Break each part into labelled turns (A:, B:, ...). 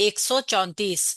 A: 134।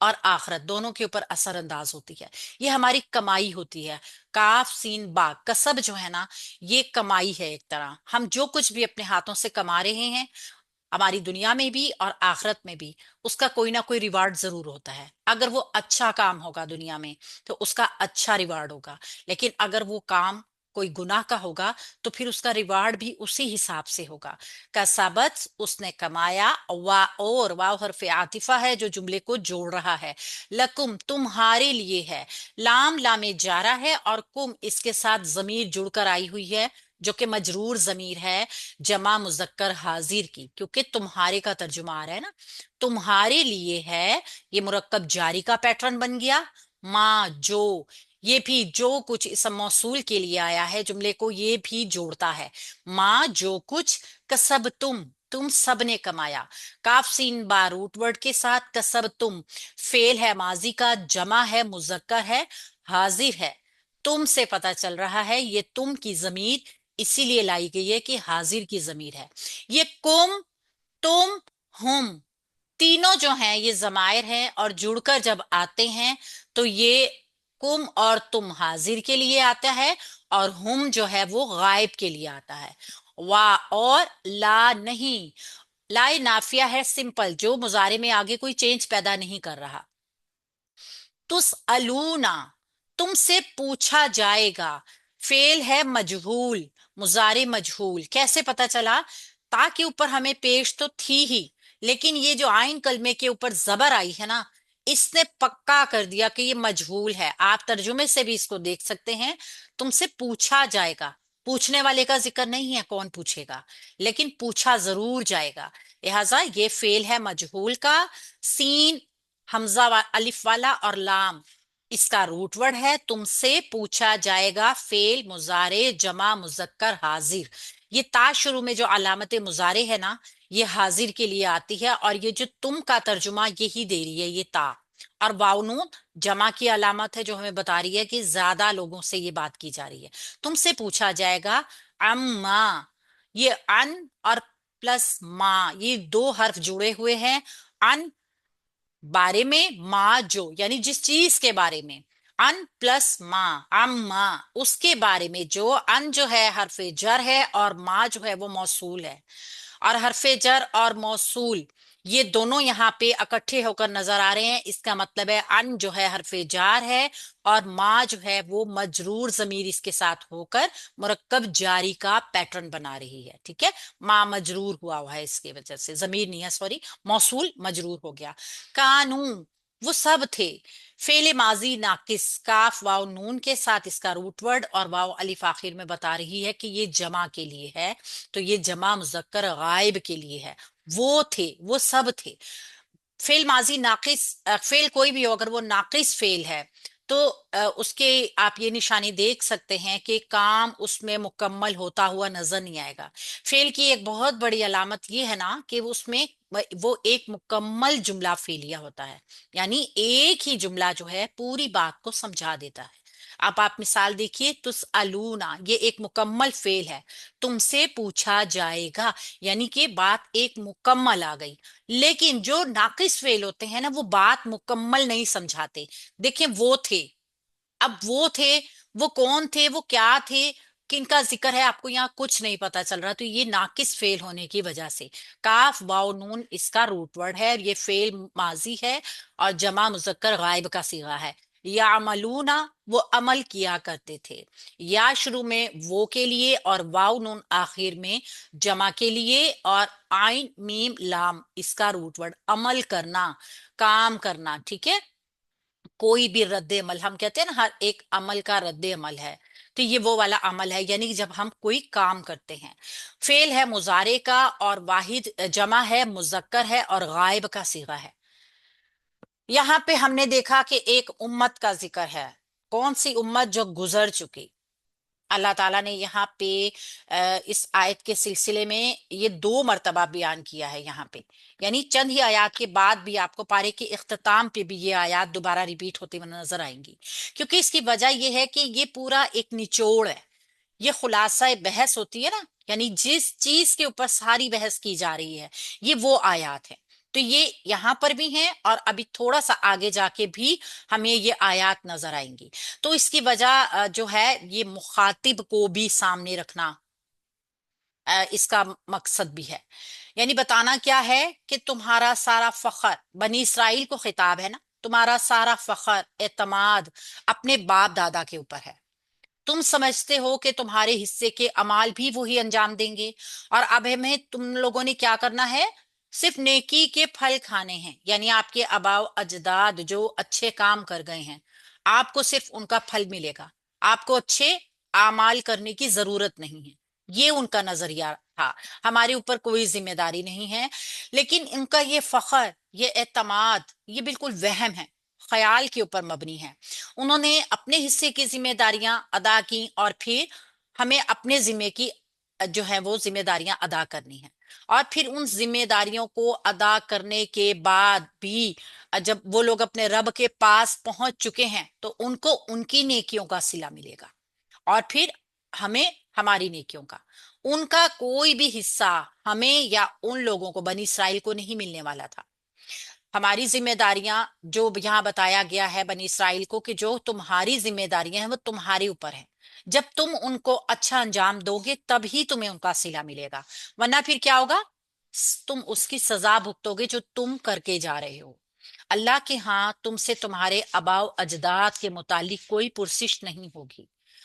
A: اور آخرت دونوں کے اوپر اثر انداز ہوتی ہے. یہ ہماری کمائی ہوتی ہے. کاف سین با کسب جو ہے نا، یہ کمائی ہے. ایک طرح ہم جو کچھ بھی اپنے ہاتھوں سے کما رہے ہیں، ہماری دنیا میں بھی اور آخرت میں بھی، اس کا کوئی نہ کوئی ریوارڈ ضرور ہوتا ہے. اگر وہ اچھا کام ہوگا دنیا میں تو اس کا اچھا ریوارڈ ہوگا، لیکن اگر وہ کام کوئی گناہ کا ہوگا تو پھر اس کا ریوارڈ بھی اسی حساب سے ہوگا. کسبت اس نے کمایا، اور واو حرف عاطفہ ہے جو جملے کو جوڑ رہا ہے. لکم تمہارے لیے ہے. لام لام جارہ ہے اور کم اس کے ساتھ ضمیر جڑ کر آئی ہوئی ہے جو کہ مجرور ضمیر ہے جمع مذکر حاضر کی، کیونکہ تمہارے کا ترجمہ آ رہا ہے نا. تمہارے لیے ہے، یہ مرکب جاری کا پیٹرن بن گیا. ماں جو، یہ بھی جو کچھ اسم موصول کے لیے آیا ہے جملے کو یہ بھی جوڑتا ہے. ماں جو کچھ، کسب تم سب نے کمایا. کاف سین با روٹ ورڈ کے ساتھ کسب تم فعل ہے ماضی کا، جمع ہے مذکر ہے حاضر ہے. تم سے پتہ چل رہا ہے یہ تم کی ضمیر اسی لیے لائی گئی ہے کہ حاضر کی ضمیر ہے. یہ کم، تم، ہم تینوں جو ہیں یہ ضمائر ہیں، اور جڑ کر جب آتے ہیں تو یہ کم اور تم حاضر کے لیے آتا ہے، اور ہم جو ہے وہ غائب کے لیے آتا ہے. وا اور لا نہیں، لا نافیہ ہے سمپل، جو مضارع میں آگے کوئی چینج پیدا نہیں کر رہا. تسألونا تم سے پوچھا جائے گا. فعل ہے مجہول، مضارع مجہول. کیسے پتا چلا؟ تا کے اوپر ہمیں پیش تو تھی ہی، لیکن یہ جو آئین کلمے کے اوپر زبر آئی ہے نا، اس نے پکا کر دیا کہ یہ مجہول ہے. آپ ترجمے سے بھی اس کو دیکھ سکتے ہیں. تم سے پوچھا جائے گا، پوچھنے والے کا ذکر نہیں ہے کون پوچھے گا، لیکن پوچھا ضرور جائے گا. لہذا یہ فعل ہے مجہول کا. سین حمزہ الف والا اور لام اس کا روٹ ورڈ ہے. تم سے پوچھا جائے گا فعل مضارع جمع مذکر حاضر. یہ تا شروع میں جو علامت مضارع ہے نا، یہ حاضر کے لیے آتی ہے، اور یہ جو تم کا ترجمہ یہی دے رہی ہے، یہ تا. اور واو نون جمع کی علامت ہے جو ہمیں بتا رہی ہے کہ زیادہ لوگوں سے یہ بات کی جا رہی ہے. تم سے پوچھا جائے گا اما، یہ ان اور پلس ما، یہ دو حرف جڑے ہوئے ہیں. ان بارے میں، ما جو یعنی جس چیز کے بارے میں. ان پلس ما، اما اس کے بارے میں. جو ان جو ہے حرف جر ہے اور ما جو ہے وہ موصول ہے، اور حرف جر اور موصول یہ دونوں یہاں پہ اکٹھے ہو کر نظر آ رہے ہیں. اس کا مطلب ہے ان جو ہے حرف جار ہے، اور ما جو ہے وہ مجرور ضمیر اس کے ساتھ ہو کر مرکب جاری کا پیٹرن بنا رہی ہے. ٹھیک ہے، ما مجرور ہوا ہے اس کی وجہ سے، ضمیر نہیں ہے سوری، موصول مجرور ہو گیا. کانو وہ سب تھے. فعل ماضی ناقص کاف واو نون کے ساتھ اس کا روٹ ورڈ اور واو الف آخر میں بتا رہی ہے کہ یہ جمع کے لیے ہے، تو یہ جمع مذکر غائب کے لیے ہے. وہ تھے، وہ سب تھے. فعل ماضی ناقص، فعل کوئی بھی ہو اگر وہ ناقص فعل ہے تو اس کے آپ یہ نشانی دیکھ سکتے ہیں کہ کام اس میں مکمل ہوتا ہوا نظر نہیں آئے گا. فعل کی ایک بہت بڑی علامت یہ ہے نا کہ اس میں وہ ایک مکمل جملہ فعلیہ ہوتا ہے، یعنی ایک ہی جملہ جو ہے پوری بات کو سمجھا دیتا ہے. اب آپ مثال دیکھیے، تسألونا یہ ایک مکمل فعل ہے. تم سے پوچھا جائے گا یعنی کہ بات ایک مکمل آ گئی. لیکن جو ناقص فعل ہوتے ہیں نا وہ بات مکمل نہیں سمجھاتے. دیکھیں وہ تھے، اب وہ تھے، وہ کون تھے، وہ کیا تھے، کن کا ذکر ہے، آپ کو یہاں کچھ نہیں پتا چل رہا، تو یہ ناقص فعل ہونے کی وجہ سے. کاف واو نون اس کا روٹ ورڈ ہے، یہ فعل ماضی ہے اور جمع مذکر غائب کا صیغہ ہے. یعملون وہ عمل کیا کرتے تھے. یا شروع میں وہ کے لیے اور واو نون آخر میں جمع کے لیے، اور آئین میم لام اس کا روٹ ورڈ عمل کرنا، کام کرنا. ٹھیک ہے، کوئی بھی رد عمل، ہم کہتے ہیں نا ہر ایک عمل کا رد عمل ہے، تو یہ وہ والا عمل ہے، یعنی جب ہم کوئی کام کرتے ہیں. فعل ہے مضارع کا اور واحد جمع ہے مذکر ہے اور غائب کا صیغہ ہے. یہاں پہ ہم نے دیکھا کہ ایک امت کا ذکر ہے. کون سی امت؟ جو گزر چکی. اللہ تعالیٰ نے یہاں پہ اس آیت کے سلسلے میں یہ دو مرتبہ بیان کیا ہے یہاں پہ، یعنی چند ہی آیات کے بعد بھی آپ کو پارے کے اختتام پہ بھی یہ آیات دوبارہ ریپیٹ ہوتے ہوئے نظر آئیں گی. کیونکہ اس کی وجہ یہ ہے کہ یہ پورا ایک نچوڑ ہے، یہ خلاصہ بحث ہوتی ہے نا، یعنی جس چیز کے اوپر ساری بحث کی جا رہی ہے یہ وہ آیات ہے. تو یہ یہاں پر بھی ہیں اور ابھی تھوڑا سا آگے جا کے بھی ہمیں یہ آیات نظر آئیں گی. تو اس کی وجہ جو ہے یہ مخاطب کو بھی سامنے رکھنا اس کا مقصد بھی ہے. یعنی بتانا کیا ہے کہ تمہارا سارا فخر بنی اسرائیل کو خطاب ہے نا، تمہارا سارا فخر اعتماد اپنے باپ دادا کے اوپر ہے. تم سمجھتے ہو کہ تمہارے حصے کے اعمال بھی وہی انجام دیں گے، اور اب ہمیں تم لوگوں نے کیا کرنا ہے؟ صرف نیکی کے پھل کھانے ہیں. یعنی آپ کے آباء و اجداد جو اچھے کام کر گئے ہیں، آپ کو صرف ان کا پھل ملے گا، آپ کو اچھے اعمال کرنے کی ضرورت نہیں ہے. یہ ان کا نظریہ تھا، ہمارے اوپر کوئی ذمہ داری نہیں ہے. لیکن ان کا یہ فخر، یہ اعتماد، یہ بالکل وہم ہے، خیال کے اوپر مبنی ہے. انہوں نے اپنے حصے کی ذمہ داریاں ادا کی، اور پھر ہمیں اپنے ذمے کی جو ہے وہ ذمہ داریاں ادا کرنی ہیں. اور پھر ان ذمہ داریوں کو ادا کرنے کے بعد بھی جب وہ لوگ اپنے رب کے پاس پہنچ چکے ہیں تو ان کو ان کی نیکیوں کا صلہ ملے گا، اور پھر ہمیں ہماری نیکیوں کا. ان کا کوئی بھی حصہ ہمیں یا ان لوگوں کو، بنی اسرائیل کو، نہیں ملنے والا تھا. ہماری ذمہ داریاں جو یہاں بتایا گیا ہے بنی اسرائیل کو، کہ جو تمہاری ذمہ داریاں ہیں وہ تمہارے اوپر ہیں. جب تم ان کو اچھا انجام دو گے تب ہی تمہیں ان کا صلہ ملے گا، ورنہ پھر کیا ہوگا؟ تم اس کی سزا بھگتو گے جو تم کر کے جا رہے ہو. اللہ کے ہاں تم سے تمہارے آباء و اجداد کے متعلق کوئی پرسش نہیں ہوگی،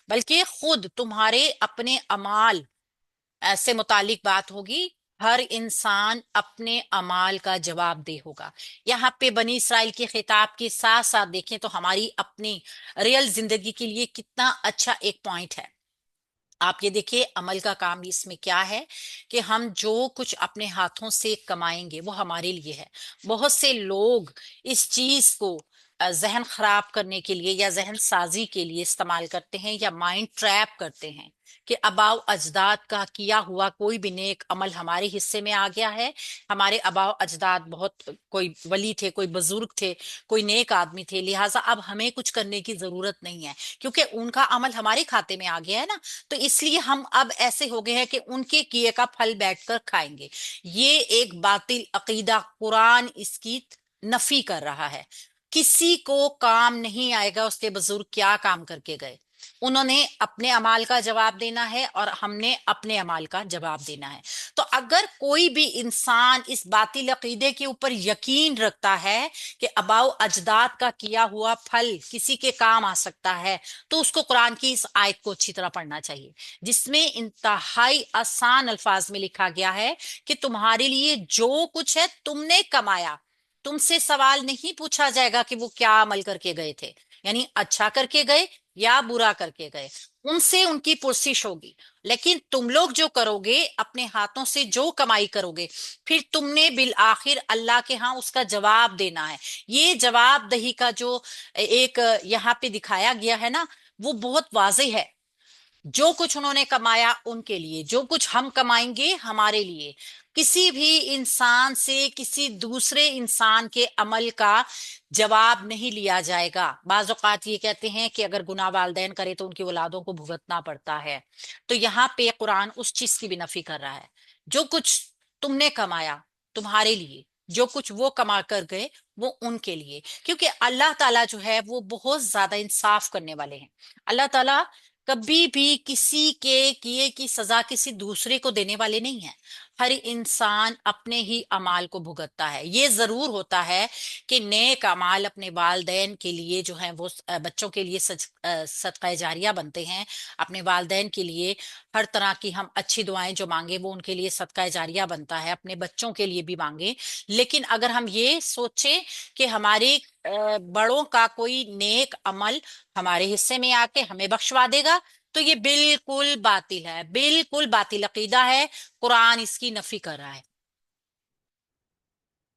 A: بلکہ خود تمہارے اپنے اعمال سے متعلق بات ہوگی. ہر انسان اپنے اعمال کا جواب دہ ہوگا. یہاں پہ بنی اسرائیل کے خطاب کے ساتھ ساتھ دیکھیں تو ہماری اپنی ریل زندگی کے لیے کتنا اچھا ایک پوائنٹ ہے. آپ یہ دیکھیے عمل کا کام اس میں کیا ہے کہ ہم جو کچھ اپنے ہاتھوں سے کمائیں گے وہ ہمارے لیے ہے. بہت سے لوگ اس چیز کو ذہن خراب کرنے کے لیے یا ذہن سازی کے لیے استعمال کرتے ہیں، یا مائنڈ ٹریپ کرتے ہیں کہ آباء و اجداد کا کیا ہوا کوئی بھی نیک عمل ہمارے حصے میں آ گیا ہے. ہمارے آباء و اجداد بہت کوئی ولی تھے، کوئی بزرگ تھے، کوئی نیک آدمی تھے، لہٰذا اب ہمیں کچھ کرنے کی ضرورت نہیں ہے کیونکہ ان کا عمل ہمارے کھاتے میں آ گیا ہے نا. تو اس لیے ہم اب ایسے ہو گئے ہیں کہ ان کے کیے کا پھل بیٹھ کر کھائیں گے. یہ ایک باطل عقیدہ، قرآن اس کی نفی کر رہا ہے. کسی کو کام نہیں آئے گا اس کے بزرگ کیا کام کر کے گئے. انہوں نے اپنے اعمال کا جواب دینا ہے اور ہم نے اپنے اعمال کا جواب دینا ہے. تو اگر کوئی بھی انسان اس باطل عقیدے کے اوپر یقین رکھتا ہے کہ آباء و اجداد کا کیا ہوا پھل کسی کے کام آ سکتا ہے، تو اس کو قرآن کی اس آیت کو اچھی طرح پڑھنا چاہیے، جس میں انتہائی آسان الفاظ میں لکھا گیا ہے کہ تمہارے لیے جو کچھ ہے تم نے کمایا، تم سے سوال نہیں پوچھا جائے گا کہ وہ کیا عمل کر کے گئے تھے، یعنی اچھا کر کے گئے یا برا کر کے گئے، ان سے ان کی پرسش ہوگی. لیکن تم لوگ جو کرو گے، اپنے ہاتھوں سے جو کمائی کرو گے، پھر تم نے بالآخر اللہ کے ہاں اس کا جواب دینا ہے. یہ جواب دہی کا جو ایک یہاں پہ دکھایا گیا ہے نا، وہ بہت واضح ہے. جو کچھ انہوں نے کمایا ان کے لیے، جو کچھ ہم کمائیں گے ہمارے لیے. کسی بھی انسان سے کسی دوسرے انسان کے عمل کا جواب نہیں لیا جائے گا. بعض اوقات یہ کہتے ہیں کہ اگر گناہ والدین کرے تو ان کی اولادوں کو بھگتنا پڑتا ہے. تو یہاں پہ قرآن اس چیز کی بھی نفی کر رہا ہے. جو کچھ تم نے کمایا تمہارے لیے، جو کچھ وہ کما کر گئے وہ ان کے لیے. کیونکہ اللہ تعالیٰ جو ہے وہ بہت زیادہ انصاف کرنے والے ہیں. اللہ تعالیٰ کبھی بھی کسی کے کیے کی سزا کسی دوسرے کو دینے والے نہیں ہیں. ہر انسان اپنے ہی اعمال کو بھگتتا ہے. یہ ضرور ہوتا ہے کہ نیک اعمال اپنے والدین کے لیے جو ہیں وہ بچوں کے لیے صدقہ جاریہ بنتے ہیں. اپنے والدین کے لیے ہر طرح کی ہم اچھی دعائیں جو مانگے وہ ان کے لیے صدقہ جاریہ بنتا ہے. اپنے بچوں کے لیے بھی مانگے. لیکن اگر ہم یہ سوچیں کہ ہمارے بڑوں کا کوئی نیک عمل ہمارے حصے میں آ کے ہمیں بخشوا دے گا، تو یہ بالکل باطل ہے، بالکل باطل عقیدہ ہے. قرآن اس کی نفی کر رہا ہے.